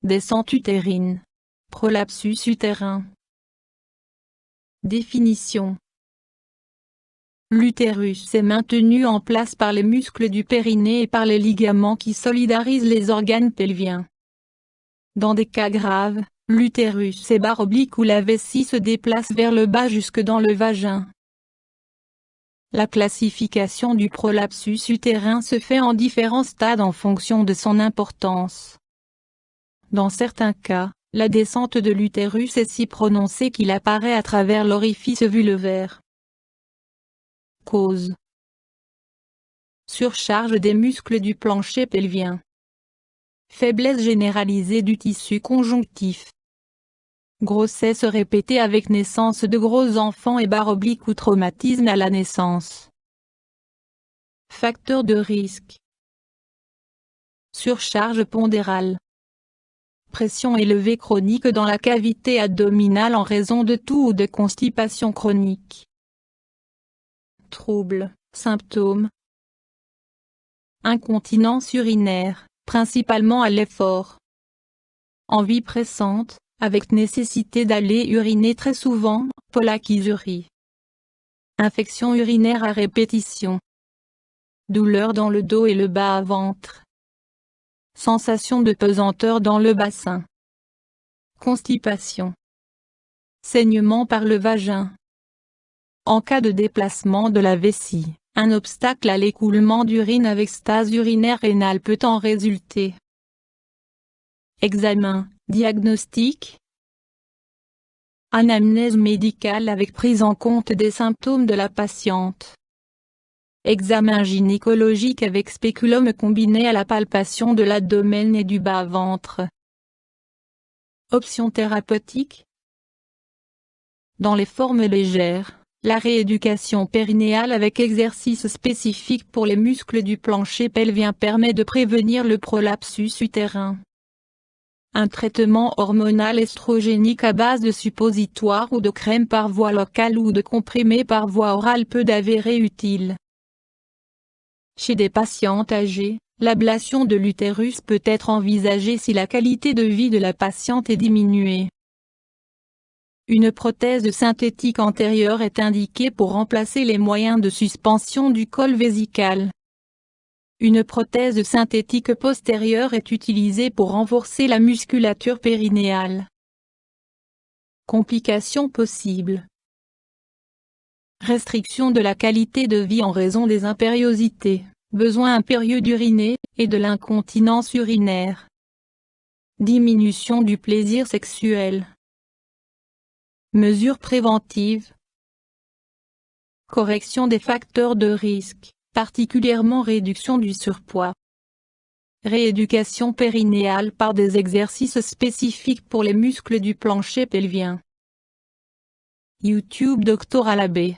Descente utérine. Prolapsus utérin. Définition. L'utérus est maintenu en place par les muscles du périnée et par les ligaments qui solidarisent les organes pelviens. Dans des cas graves, l'utérus est barre oblique ou la vessie se déplace vers le bas jusque dans le vagin. La classification du prolapsus utérin se fait en différents stades en fonction de son importance. Dans certains cas, la descente de l'utérus est si prononcée qu'il apparaît à travers l'orifice vulvaire. Cause. Surcharge des muscles du plancher pelvien. Faiblesse généralisée du tissu conjonctif. Grossesse répétée avec naissance de gros enfants et barre oblique ou traumatisme à la naissance. Facteurs de risque. Surcharge pondérale. Pression élevée chronique dans la cavité abdominale en raison de toux ou de constipation chronique. Troubles, symptômes. Incontinence urinaire, principalement à l'effort. Envie pressante, avec nécessité d'aller uriner très souvent, polachysurie. Infection urinaire à répétition. Douleur dans le dos et le bas-ventre. Sensation de pesanteur dans le bassin. Constipation. Saignement par le vagin. En cas de déplacement de la vessie, un obstacle à l'écoulement d'urine avec stase urinaire rénale peut en résulter. Examen, diagnostic. Anamnèse médicale avec prise en compte des symptômes de la patiente. Examen gynécologique avec spéculum combiné à la palpation de l'abdomen et du bas-ventre. Options thérapeutiques. Dans les formes légères, la rééducation périnéale avec exercice spécifique pour les muscles du plancher pelvien permet de prévenir le prolapsus utérin. Un traitement hormonal estrogénique à base de suppositoire ou de crème par voie locale ou de comprimés par voie orale peut s'avérer utile. Chez des patientes âgées, l'ablation de l'utérus peut être envisagée si la qualité de vie de la patiente est diminuée. Une prothèse synthétique antérieure est indiquée pour remplacer les moyens de suspension du col vésical. Une prothèse synthétique postérieure est utilisée pour renforcer la musculature périnéale. Complications possibles. Restriction de la qualité de vie en raison des impériosités, besoin impérieux d'uriner, et de l'incontinence urinaire. Diminution du plaisir sexuel. Mesures préventives. Correction des facteurs de risque, particulièrement réduction du surpoids. Rééducation périnéale par des exercices spécifiques pour les muscles du plancher pelvien. YouTube Dr Alabé.